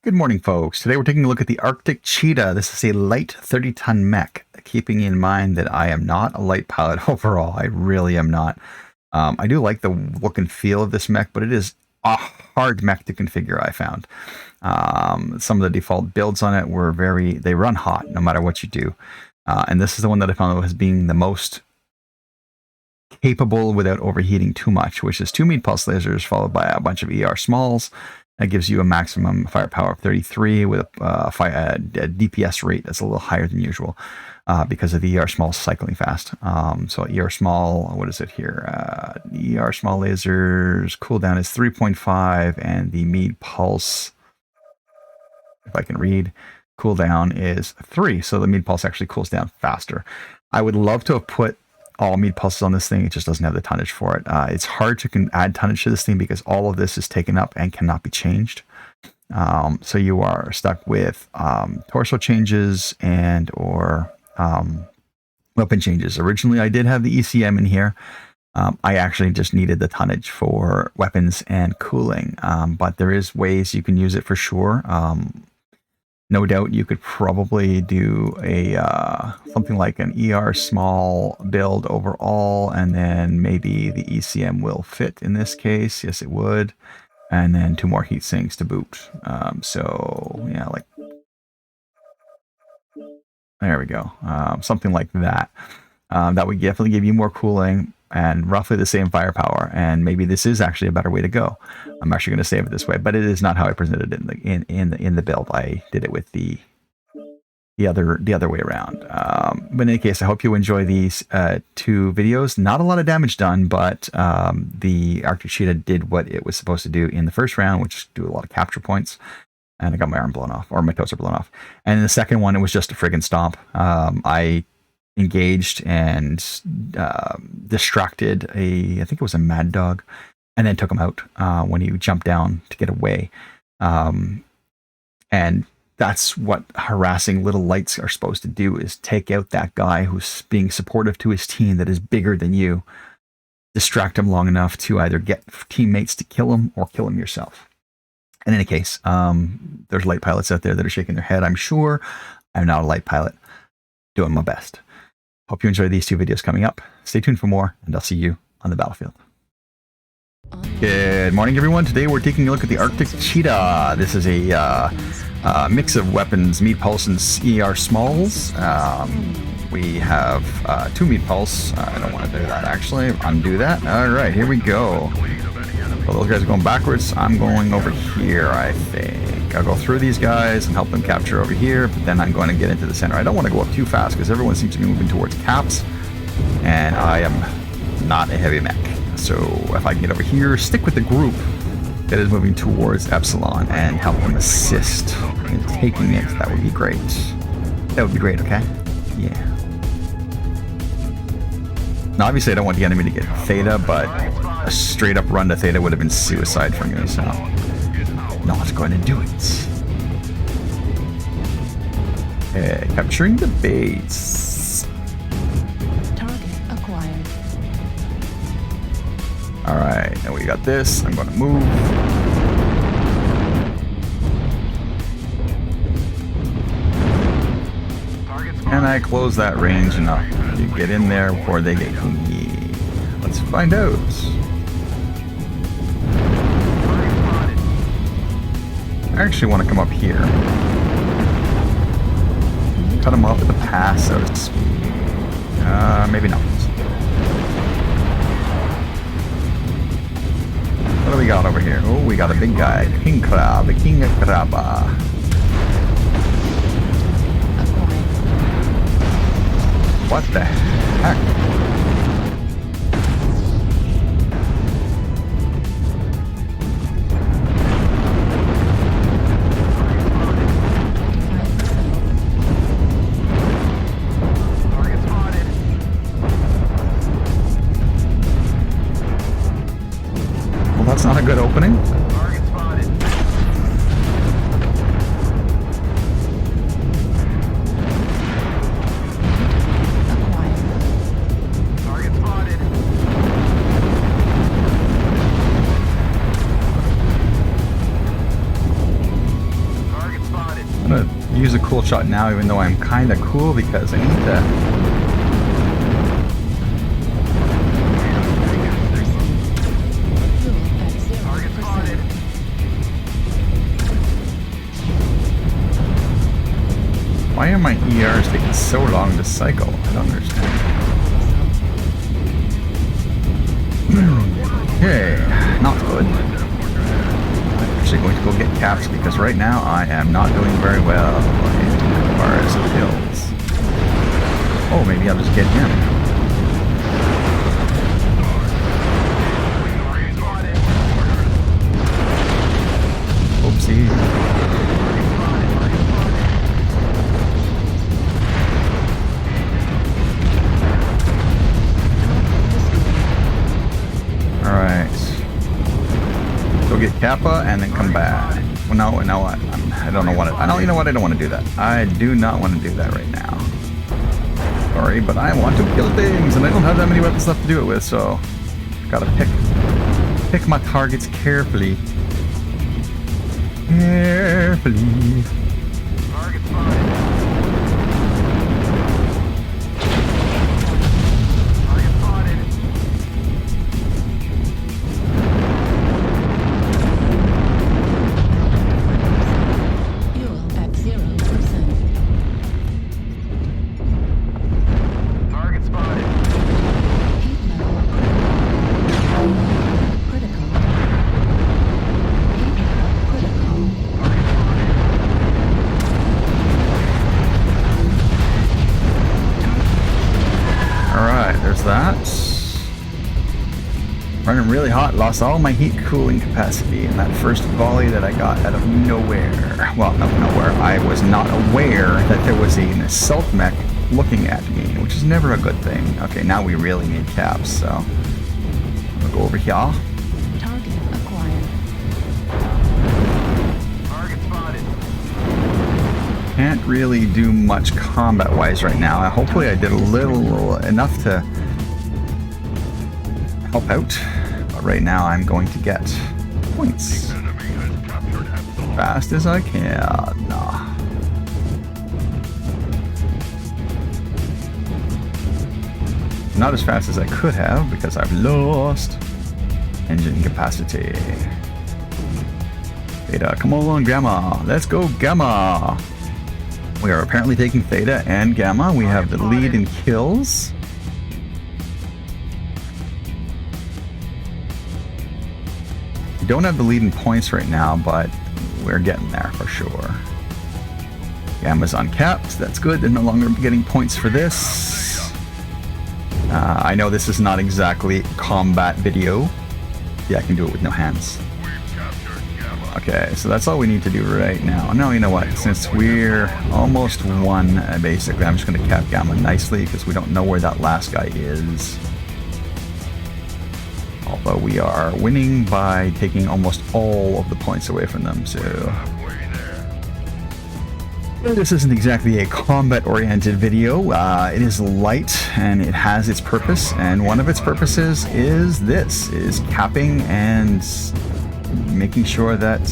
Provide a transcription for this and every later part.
Good morning, folks. Today we're taking a look at the Arctic Cheetah. This is a light 30-ton mech, keeping in mind that I am not a light pilot overall. I really am not. I do like the look and feel of this mech, but it is a hard mech to configure, I found. Some of the default builds on it were they run hot no matter what you do. And this is the one that I found as being the most capable without overheating too much, which is 2 meat pulse lasers followed by a bunch of ER smalls. That gives you a maximum firepower of 33 with a DPS rate that's a little higher than usual because of the ER small cycling fast. So ER small, what is it here? ER small lasers cooldown is 3.5, and the meat pulse, if I can read, cooldown is 3. So the meat pulse actually cools down faster. I would love to have put all meat pulses on this thing. It just doesn't have the tonnage for it. It's hard to add tonnage to this thing because all of this is taken up and cannot be changed. So you are stuck with torso changes and or weapon changes. Originally, I did have the ECM in here. I actually just needed the tonnage for weapons and cooling, but there is ways you can use it for sure. No doubt you could probably do a something like an ER small build overall, and then maybe the ECM will fit in this case. Yes, it would. And then 2 more heat sinks to boot. So, yeah, like... There we go. Something like that. That would definitely give you more cooling and roughly the same firepower, and maybe this is actually a better way to go. I'm actually going to save it this way, but it is not how I presented it in the build. I did it with the other way around. But in any case, I hope you enjoy these 2 videos. Not a lot of damage done, but the Arctic Cheetah did what it was supposed to do in the first round, which is do a lot of capture points. And I got my arm blown off, or my toes are blown off. And in the second one, it was just a friggin' stomp. I engaged and distracted I think it was a mad dog, and then took him out when he jumped down to get away. And that's what harassing little lights are supposed to do, is take out that guy who's being supportive to his team that is bigger than you, distract him long enough to either get teammates to kill him or kill him yourself. In any case, there's light pilots out there that are shaking their head, I'm sure. I'm not a light pilot. Doing my best. Hope you enjoy these 2 videos coming up. Stay tuned for more, and I'll see you on the battlefield. Good morning, everyone. Today we're taking a look at the Arctic Cheetah. This is a mix of weapons, meat pulse and ER smalls. We have 2 meat pulse. I don't want to do that, actually. Undo that. All right, here we go. Well, those guys are going backwards. I'm going over here, I think. I'll go through these guys and help them capture over here, but then I'm going to get into the center. I don't want to go up too fast because everyone seems to be moving towards caps, and I am not a heavy mech. So if I can get over here, stick with the group that is moving towards Epsilon and help them assist in taking it, that would be great. That would be great, okay? Yeah. Now, obviously, I don't want the enemy to get Theta, but a straight up run to Theta would have been suicide for me, so not going to do it. Okay, capturing the base. Target acquired. Alright, now we got this. I'm going to move. Can I close that range enough to get in there before they get me? Let's find out. I actually want to come up here. Cut them off at the pass, so to speak. Maybe not. What do we got over here? Oh, we got a big guy. King Crab, the King Crabba. What the heck? That's not a good opening. Target spotted. Target spotted. use a cool shot now, even though I'm kind of cool because I need to. Target spotted. Why are my ERs taking so long to cycle? I don't understand. Okay, not good. I'm actually going to go get caps because right now I am not doing very well as far as kills. Oh, maybe I'll just get him. Oopsie. Alright. Go get Kappa and then come back. Well, no, what? I don't know what. You know what? I don't want to do that. I do not want to do that right now. Sorry, but I want to kill things, and I don't have that many weapons left to do it with, so gotta pick my targets carefully. Carefully. Target spotted. Target spotted. Fuel at 0%. Target spotted. Heat level critical. Heat level critical. Alright, there's that. Running really hot, lost all my heat cooling capacity in that first volley that I got out of nowhere. Well, not nowhere. I was not aware that there was an assault mech looking at me, which is never a good thing. Okay, now we really need caps, so I'll go over here. Target acquired. Target spotted. Can't really do much combat-wise right now. Hopefully I did a little enough to help out. But right now I'm going to get points fast as I can. Not as fast as I could have because I've lost engine capacity. Theta, come on, Gamma. Let's go, Gamma. We are apparently taking Theta and Gamma. We have the lead in kills. We don't have the lead in points right now, but we're getting there for sure. Gamma's uncapped. That's good. They're no longer getting points for this. I know this is not exactly combat video. Yeah, I can do it with no hands. Okay, so that's all we need to do right now. No, you know what? Since we're almost won, basically, I'm just going to cap Gamma nicely because we don't know where that last guy is. Although we are winning by taking almost all of the points away from them, so... This isn't exactly a combat-oriented video. It is light, and it has its purpose, and one of its purposes is this, is capping and making sure that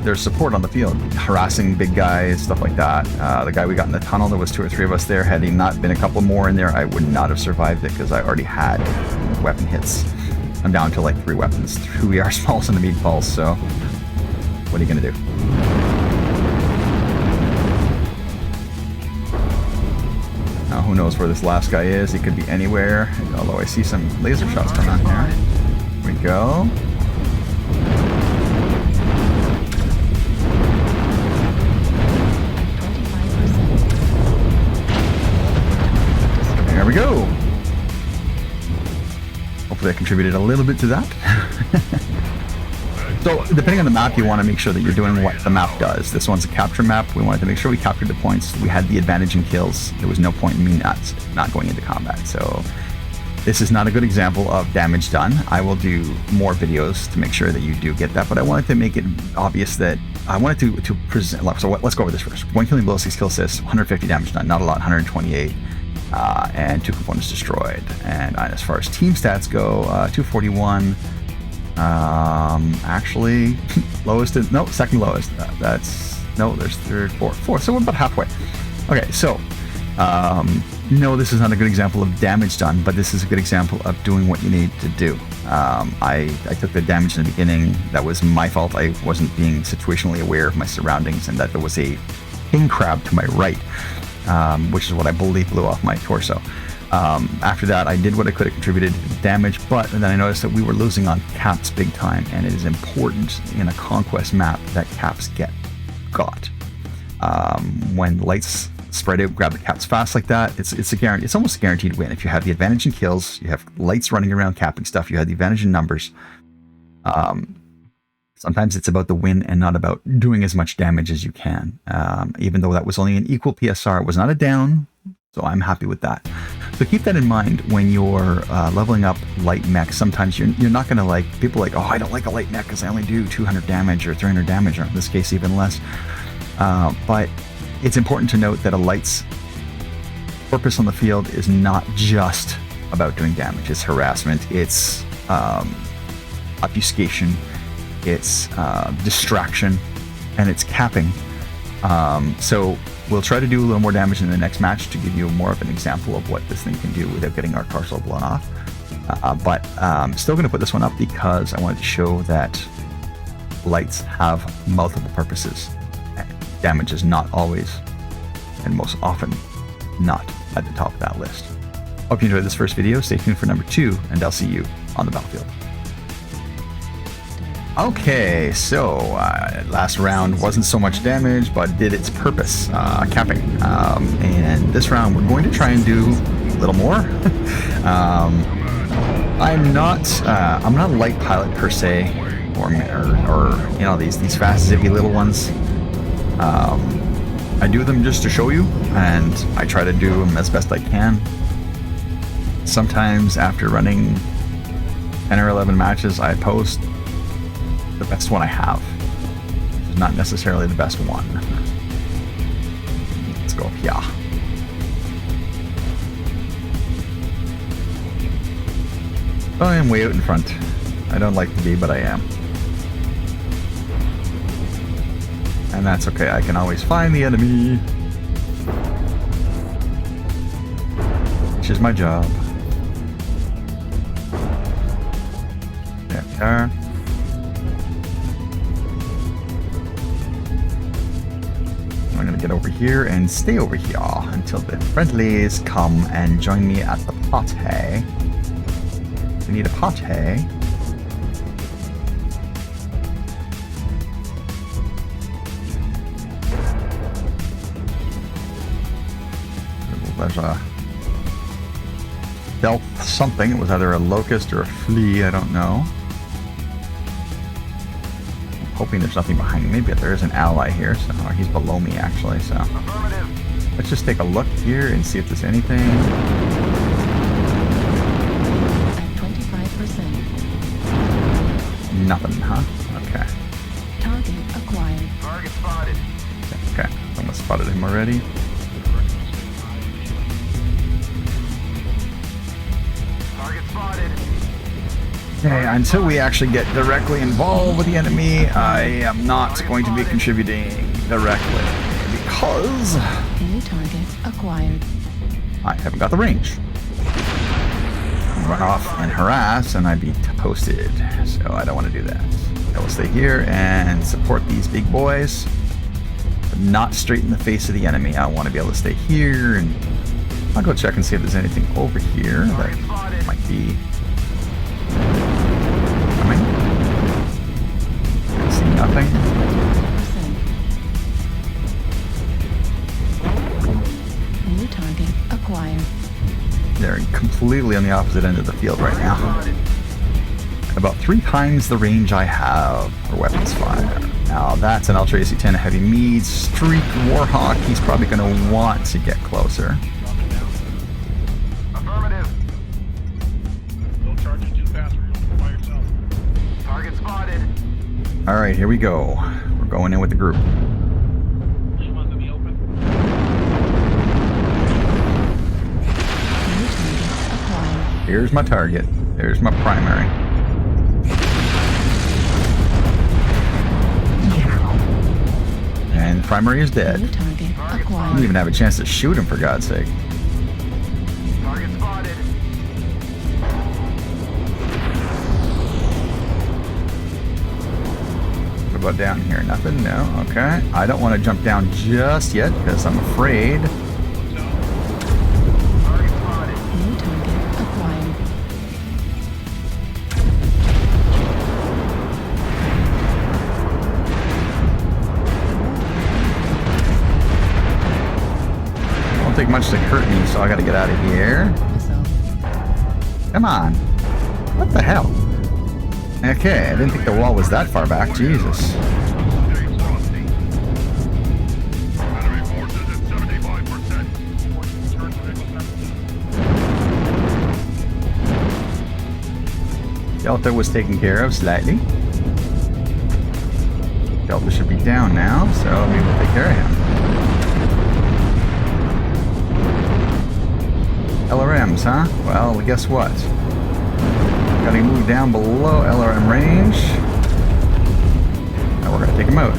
there's support on the field, harassing big guys, stuff like that. The guy we got in the tunnel, there was 2 or 3 of us there. Had he not been a couple more in there, I would not have survived it because I already had weapon hits. I'm down to like 3 weapons, 2 ER smalls and a meatballs, so what are you gonna do? Now, who knows where this last guy is? He could be anywhere, although I see some laser shots coming on here. Here we go. There we go. Hopefully I contributed a little bit to that. So, depending on the map, you want to make sure that you're doing what the map does. This one's a capture map. We wanted to make sure we captured the points. We had the advantage in kills. There was no point in me not going into combat. So, this is not a good example of damage done. I will do more videos to make sure that you do get that, but I wanted to make it obvious that I wanted to present. So, let's go over this first. 1 killing blow, 6 kill assists, 150 damage done. Not a lot, 128. And 2 components destroyed. And as far as team stats go, 241. Actually, lowest is, no, second lowest. That's, no, there's third, fourth. So we're about halfway. Okay, so, no, this is not a good example of damage done, but this is a good example of doing what you need to do. I took the damage in the beginning. That was my fault. I wasn't being situationally aware of my surroundings and that there was a king crab to my right, which is what I believe blew off my torso. After that, I did what I could have contributed to the damage, but then I noticed that we were losing on caps big time, and it is important in a conquest map that caps get got. When lights spread out, grab the caps fast like that, it's a guarantee. It's almost a guaranteed win. If you have the advantage in kills, you have lights running around capping stuff, you have the advantage in numbers. Sometimes it's about the win and not about doing as much damage as you can. Even though that was only an equal PSR, it was not a down, so I'm happy with that. So keep that in mind when you're leveling up light mech. Sometimes you're not going to like, people like, oh, I don't like a light mech because I only do 200 damage or 300 damage, or in this case even less. But it's important to note that a light's purpose on the field is not just about doing damage. It's harassment, it's obfuscation, it's distraction, and it's capping. So we'll try to do a little more damage in the next match to give you more of an example of what this thing can do without getting our torso blown off. But I'm still going to put this one up because I wanted to show that lights have multiple purposes. Damage is not always, and most often, not at the top of that list. Hope you enjoyed this first video. Stay tuned for number 2, and I'll see you on the battlefield. Okay, so last round wasn't so much damage, but did its purpose, capping. And this round we're going to try and do a little more. I'm not a light pilot per se, or you know, these fast zippy little ones. I do them just to show you, and I try to do them as best I can. Sometimes after running 10 or 11 matches, I post the best one I have. It's not necessarily the best one. Let's go here. I am way out in front. I don't like to be, but I am. And that's okay, I can always find the enemy. Which is my job. There we are. I'm gonna get over here and stay over here until the friendlies come and join me at the party. We need a party. There's a stealth something. It was either a locust or a flea, I don't know. I'm hoping there's nothing behind me, but there is an ally here, so he's below me actually, so let's just take a look here and see if there's anything. At 25%. Nothing, huh? Okay. Target acquired. Target spotted. Okay, someone spotted him already. Target spotted. Okay, until we actually get directly involved with the enemy, I am not going to be contributing directly because New target acquired. I haven't got the range. Run off and harass and I'd be toasted, so I don't want to do that. I will stay here and support these big boys, but not straight in the face of the enemy. I want to be able to stay here, and I'll go check and see if there's anything over here that might be coming. I see nothing. 20%. New target acquired. They're completely on the opposite end of the field right now. About 3 times the range I have for weapons fire. Now that's an Ultra AC-10 Heavy Mead Streak Warhawk. He's probably going to want to get closer. Affirmative. Don't charge it too fast or you'll go by yourself. Target spotted. All right, here we go. We're going in with the group. Which one's in the open? New target acquired. Here's my target. There's my primary. And primary is dead. New target Didn't acquired. even have a chance to shoot him, for God's sake. Target spotted. What about down here? Nothing? No? Okay. I don't want to jump down just yet because I'm afraid. Target spotted. New target acquired. It won't take much to hurt me, so I got to get out of here. Missile. Come on. What the hell? Okay, I didn't think the wall was that far back. Jesus. Stay frosty. Enemy forces at 75%. Turn to nickel Delta was taken care of slightly. Delta should be down now, so maybe we'll take care of him. LRMs, huh? Well, guess what? Gotta move down below LRM range. Now we're gonna take him out.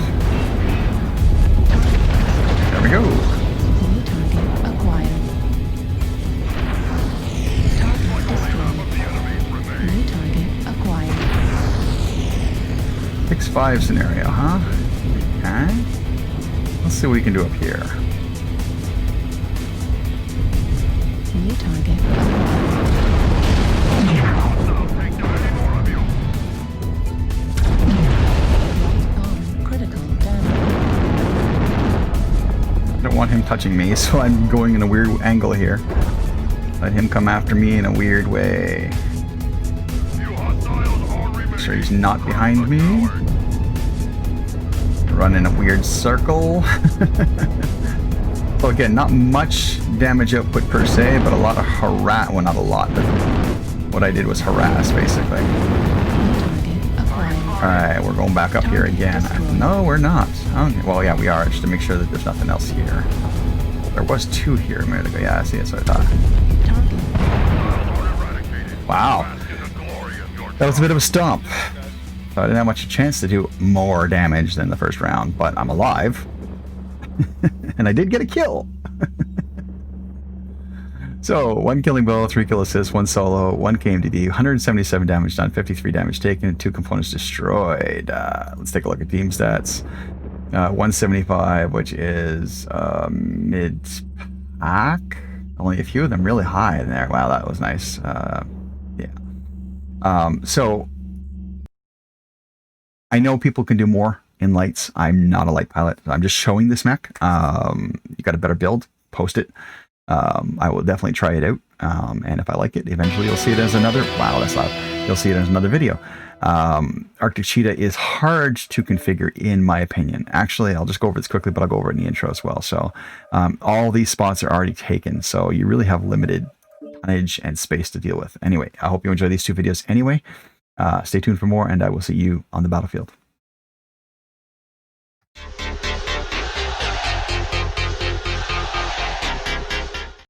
There we go. New target acquired. Target destroyed. New target acquired. 6-5 scenario, huh? Okay. Let's see what we can do up here. New target acquired. Take down any more of you. On critical damage. I don't want him touching me, so I'm going in a weird angle here. Let him come after me in a weird way. You hostiles are remaining. Make sure he's not behind me. Run in a weird circle. So again, not much damage output per se, but a lot of harass. Well, not a lot, but what I did was harass, basically. New target acquired. Alright, we're going back up here again. No, we're not. Okay. Well, yeah, we are, just to make sure that there's nothing else here. There was 2 here a minute ago. Yeah, I see it, so I thought. Target. Wow. That was a bit of a stomp. So I didn't have much chance to do more damage than the first round, but I'm alive. And I did get a kill. So, 1 killing blow, 3 kill assists, 1 solo, 1 KMDD, 177 damage done, 53 damage taken, 2 components destroyed. Let's take a look at team stats. 175, which is mid-pack. Only a few of them really high in there. Wow, that was nice. Yeah. So, I know people can do more in lights. I'm not a light pilot. I'm just showing this mech. You got a better build, post it. I will definitely try it out. And if I like it, eventually you'll see it as another, wow, that's loud. You'll see it as another video. Arctic Cheetah is hard to configure in my opinion. Actually, I'll just go over this quickly, but I'll go over it in the intro as well. So all these spots are already taken. So you really have limited tonnage and space to deal with. Anyway, I hope you enjoy these 2 videos anyway. Stay tuned for more, and I will see you on the battlefield.